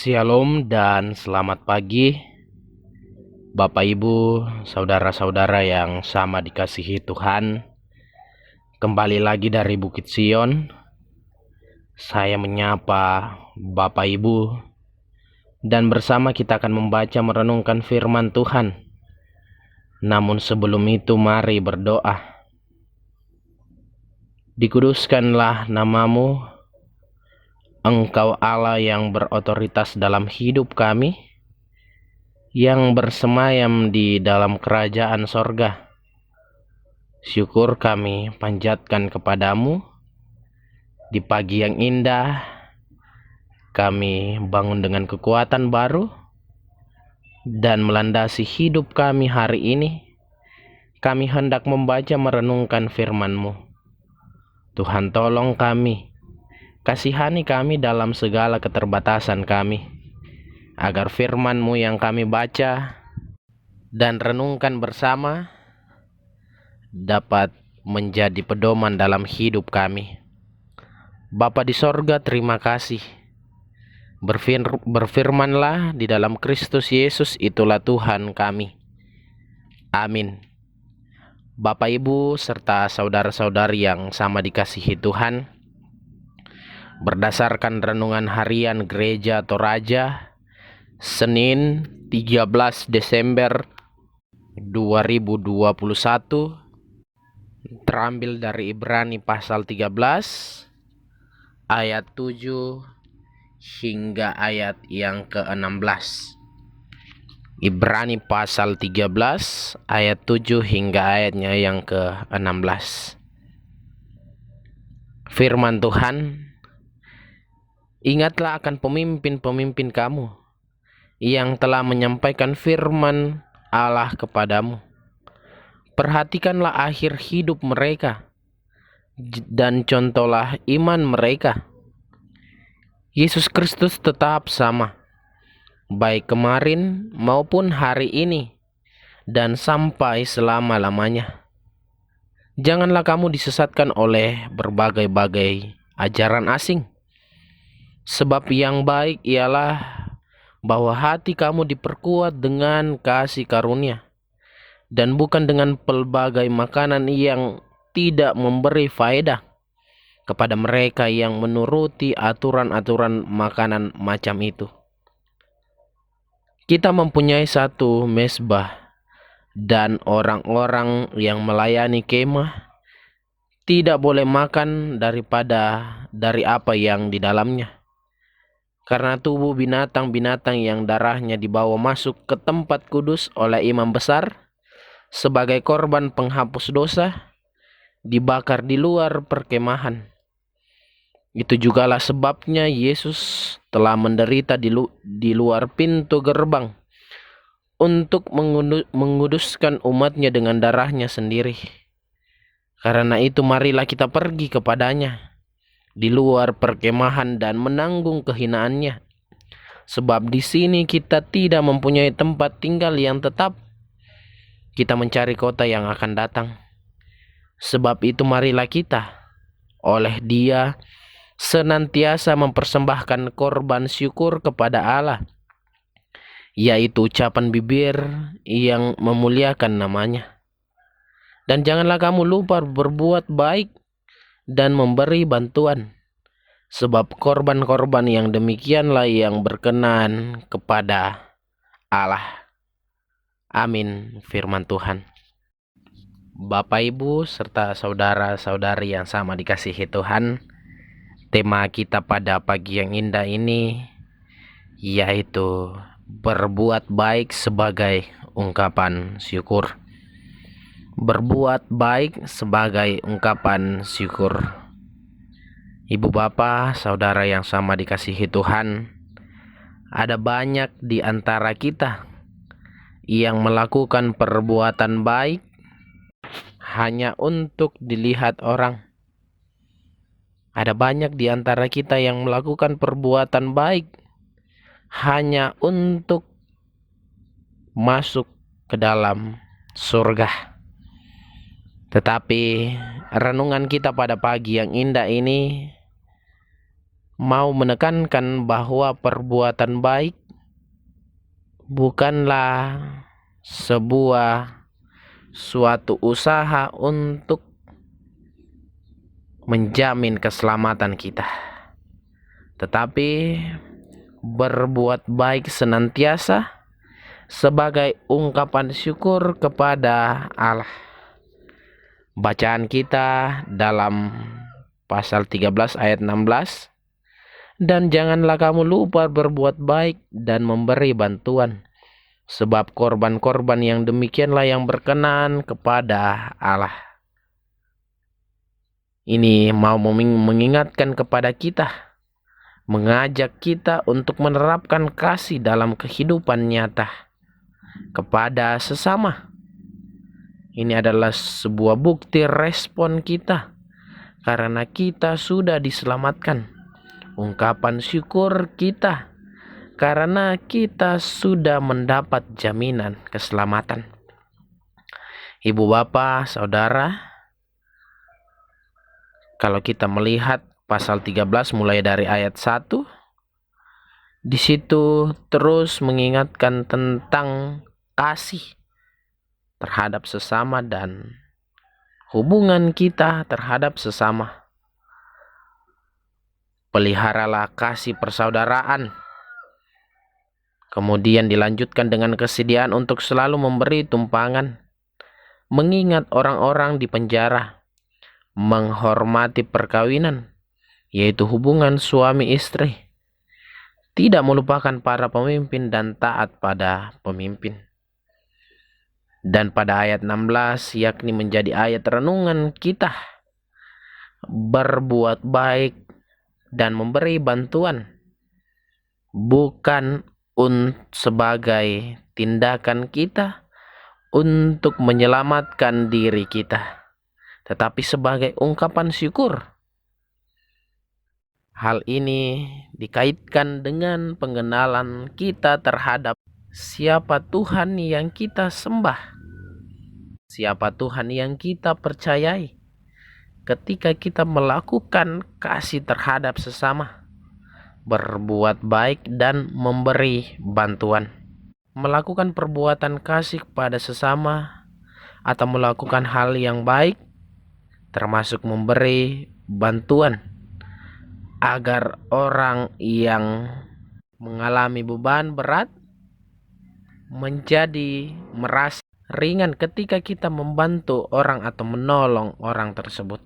Shalom dan selamat pagi Bapak Ibu, saudara-saudara yang sama dikasihi Tuhan. Kembali lagi dari Bukit Sion. Saya menyapa Bapak Ibu dan bersama kita akan membaca merenungkan firman Tuhan. Namun sebelum itu mari berdoa. Dikuduskanlah namamu, Engkau Allah yang berotoritas dalam hidup kami, yang bersemayam di dalam kerajaan sorga. Syukur kami panjatkan kepadamu. Di pagi yang indah, kami bangun dengan kekuatan baru dan melandasi hidup kami hari ini. Kami hendak membaca merenungkan firman-Mu. Tuhan, tolong kami, kasihani kami dalam segala keterbatasan kami, agar firman-Mu yang kami baca dan renungkan bersama dapat menjadi pedoman dalam hidup kami. Bapa di sorga, terima kasih. Berfirmanlah di dalam Kristus Yesus, itulah Tuhan kami. Amin. Bapak, Ibu, serta saudara-saudari yang sama dikasihi Tuhan, berdasarkan renungan harian Gereja Toraja, Senin 13 Desember 2021, terambil dari Ibrani pasal 13, ayat 7 hingga ayat yang ke-16. Ibrani pasal 13 ayat 7 hingga ayatnya yang ke-16. Firman Tuhan, ingatlah akan pemimpin-pemimpin kamu yang telah menyampaikan firman Allah kepadamu. Perhatikanlah akhir hidup mereka dan contohlah iman mereka. Yesus Kristus tetap sama, baik kemarin maupun hari ini dan sampai selama-lamanya. Janganlah kamu disesatkan oleh berbagai-bagai ajaran asing, sebab yang baik ialah bahwa hati kamu diperkuat dengan kasih karunia, dan bukan dengan pelbagai makanan yang tidak memberi faedah kepada mereka yang menuruti aturan-aturan makanan macam itu. Kita mempunyai satu mezbah, dan orang-orang yang melayani kemah tidak boleh makan dari apa yang di dalamnya, karena tubuh binatang-binatang yang darahnya dibawa masuk ke tempat kudus oleh imam besar sebagai korban penghapus dosa dibakar di luar perkemahan. Itu jugalah sebabnya Yesus telah menderita di luar pintu gerbang untuk menguduskan umatnya dengan darahnya sendiri. Karena itu marilah kita pergi kepadanya di luar perkemahan dan menanggung kehinaannya. Sebab di sini kita tidak mempunyai tempat tinggal yang tetap. Kita mencari kota yang akan datang. Sebab itu marilah kita oleh Dia senantiasa mempersembahkan korban syukur kepada Allah, yaitu ucapan bibir yang memuliakan namanya. Dan janganlah kamu lupa berbuat baik dan memberi bantuan, sebab korban-korban yang demikianlah yang berkenan kepada Allah. Amin. Firman Tuhan. Bapak, Ibu, serta saudara-saudari yang sama dikasihi Tuhan, tema kita pada pagi yang indah ini yaitu berbuat baik sebagai ungkapan syukur. Berbuat baik sebagai ungkapan syukur. Ibu, bapak, saudara yang sama dikasihi Tuhan, ada banyak di antara kita yang melakukan perbuatan baik hanya untuk dilihat orang. Ada banyak di antara kita yang melakukan perbuatan baik hanya untuk masuk ke dalam surga. Tetapi renungan kita pada pagi yang indah ini mau menekankan bahwa perbuatan baik bukanlah sebuah suatu usaha untuk menjamin keselamatan kita, tetapi berbuat baik senantiasa sebagai ungkapan syukur kepada Allah. Bacaan kita dalam pasal 13 ayat 16. Dan janganlah kamu lupa berbuat baik dan memberi bantuan, sebab korban-korban yang demikianlah yang berkenan kepada Allah. Ini mau mengingatkan kepada kita, mengajak kita untuk menerapkan kasih dalam kehidupan nyata kepada sesama. Ini adalah sebuah bukti respon kita karena kita sudah diselamatkan. Ungkapan syukur kita karena kita sudah mendapat jaminan keselamatan. Ibu bapak, saudara, kalau kita melihat pasal 13 mulai dari ayat 1, di situ terus mengingatkan tentang kasih terhadap sesama dan hubungan kita terhadap sesama. Peliharalah kasih persaudaraan. Kemudian dilanjutkan dengan kesediaan untuk selalu memberi tumpangan, mengingat orang-orang di penjara, menghormati perkawinan, yaitu hubungan suami istri, tidak melupakan para pemimpin dan taat pada pemimpin. Dan pada ayat 16, yakni menjadi ayat renungan kita, berbuat baik dan memberi bantuan bukan sebagai tindakan kita untuk menyelamatkan diri kita, tetapi sebagai ungkapan syukur. Hal ini dikaitkan dengan pengenalan kita terhadap siapa Tuhan yang kita sembah, siapa Tuhan yang kita percayai. Ketika kita melakukan kasih terhadap sesama, berbuat baik dan memberi bantuan, melakukan perbuatan kasih kepada sesama atau melakukan hal yang baik, termasuk memberi bantuan agar orang yang mengalami beban berat menjadi merasa ringan ketika kita membantu orang atau menolong orang tersebut.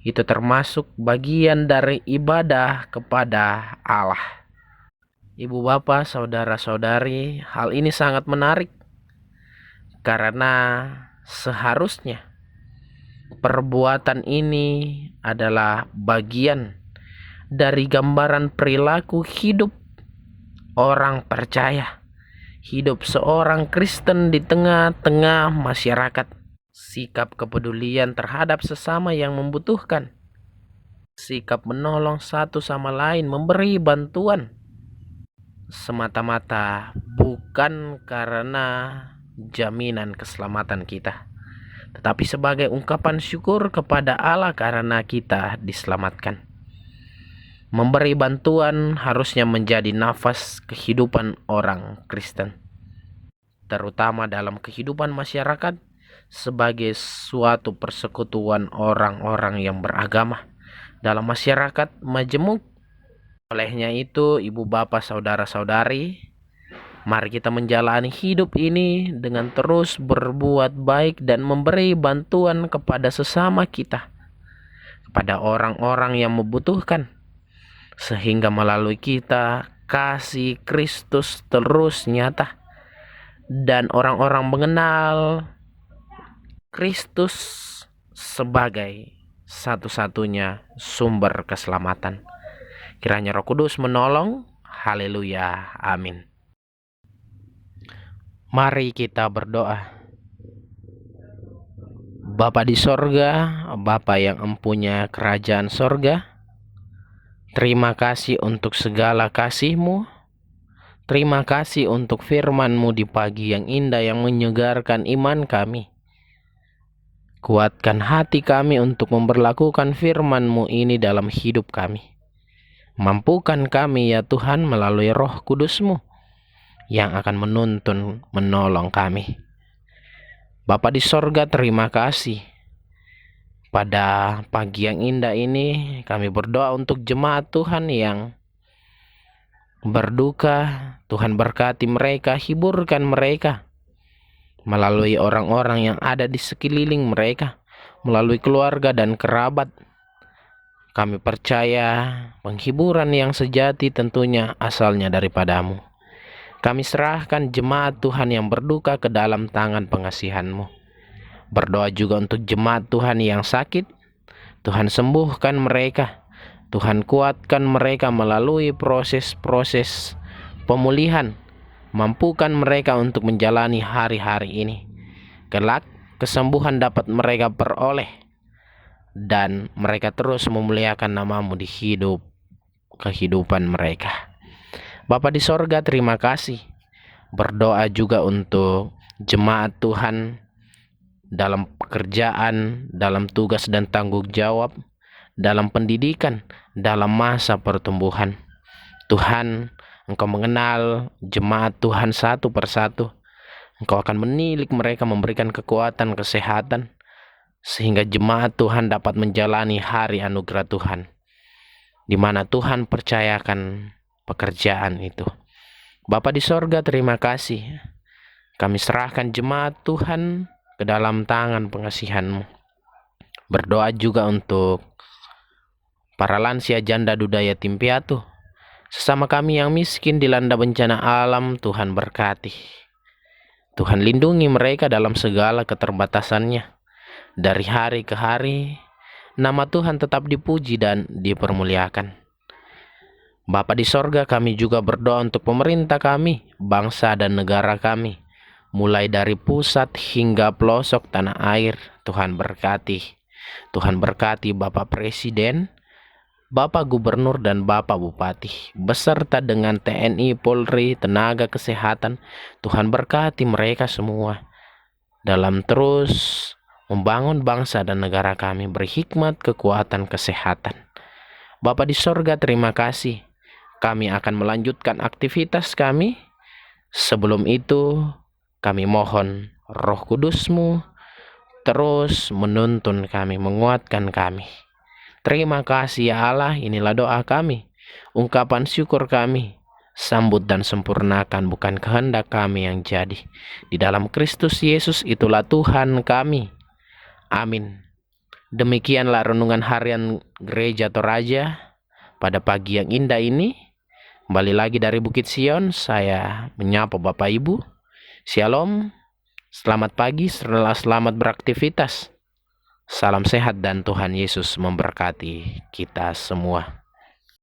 Itu termasuk bagian dari ibadah kepada Allah. Ibu bapak, saudara-saudari, hal ini sangat menarik karena seharusnya perbuatan ini adalah bagian dari gambaran perilaku hidup orang percaya, hidup seorang Kristen di tengah-tengah masyarakat. Sikap kepedulian terhadap sesama yang membutuhkan, sikap menolong satu sama lain, memberi bantuan, semata-mata bukan karena jaminan keselamatan kita, tetapi sebagai ungkapan syukur kepada Allah karena kita diselamatkan. Memberi bantuan harusnya menjadi nafas kehidupan orang Kristen, terutama dalam kehidupan masyarakat sebagai suatu persekutuan orang-orang yang beragama dalam masyarakat majemuk. Olehnya itu, ibu bapak, saudara-saudari, mari kita menjalani hidup ini dengan terus berbuat baik dan memberi bantuan kepada sesama kita, kepada orang-orang yang membutuhkan, sehingga melalui kita kasih Kristus terus nyata dan orang-orang mengenal Kristus sebagai satu-satunya sumber keselamatan. Kiranya Roh Kudus menolong. Haleluya. Amin. Mari kita berdoa. Bapa di sorga, Bapa yang empunya kerajaan sorga, terima kasih untuk segala kasih-Mu. Terima kasih untuk firman-Mu di pagi yang indah yang menyegarkan iman kami. Kuatkan hati kami untuk memberlakukan firman-Mu ini dalam hidup kami. Mampukan kami ya Tuhan melalui Roh Kudus-Mu yang akan menuntun, menolong kami. Bapa di sorga, terima kasih. Pada pagi yang indah ini kami berdoa untuk jemaat Tuhan yang berduka. Tuhan berkati mereka, hiburkan mereka melalui orang-orang yang ada di sekeliling mereka, melalui keluarga dan kerabat. Kami percaya penghiburan yang sejati tentunya asalnya daripadamu. Kami serahkan jemaat Tuhan yang berduka ke dalam tangan pengasihan-Mu. Berdoa juga untuk jemaat Tuhan yang sakit. Tuhan sembuhkan mereka. Tuhan kuatkan mereka melalui proses-proses pemulihan. Mampukan mereka untuk menjalani hari-hari ini. Kelak kesembuhan dapat mereka peroleh. Dan mereka terus memuliakan nama-Mu di kehidupan mereka. Bapa di sorga, terima kasih. Berdoa juga untuk jemaat Tuhan dalam pekerjaan, dalam tugas dan tanggung jawab, dalam pendidikan, dalam masa pertumbuhan. Tuhan, Engkau mengenal jemaat Tuhan satu persatu. Engkau akan menilik mereka, memberikan kekuatan, kesehatan, sehingga jemaat Tuhan dapat menjalani hari anugerah Tuhan, di mana Tuhan percayakan pekerjaan itu. Bapa di sorga, terima kasih. Kami serahkan jemaat Tuhan ke dalam tangan pengasihan-Mu. Berdoa juga untuk para lansia, janda, duda, yatim piatu. Sesama kami yang miskin dilanda bencana alam, Tuhan berkati. Tuhan lindungi mereka dalam segala keterbatasannya. Dari hari ke hari, nama Tuhan tetap dipuji dan dipermuliakan. Bapa di sorga, kami juga berdoa untuk pemerintah kami, bangsa dan negara kami, mulai dari pusat hingga pelosok tanah air. Tuhan berkati. Tuhan berkati Bapak Presiden, Bapak Gubernur dan Bapak Bupati, beserta dengan TNI, Polri, tenaga kesehatan. Tuhan berkati mereka semua dalam terus membangun bangsa dan negara kami, berhikmat, kekuatan, kesehatan. Bapa di sorga, terima kasih. Kami akan melanjutkan aktivitas kami. Sebelum itu, kami mohon Roh Kudus-Mu terus menuntun kami, menguatkan kami. Terima kasih ya Allah, inilah doa kami, ungkapan syukur kami. Sambut dan sempurnakan, bukan kehendak kami yang jadi. Di dalam Kristus Yesus, itulah Tuhan kami. Amin. Demikianlah renungan harian Gereja Toraja pada pagi yang indah ini. Kembali lagi dari Bukit Sion, saya menyapa Bapak Ibu. Shalom, selamat pagi, selamat beraktivitas. Salam sehat dan Tuhan Yesus memberkati kita semua.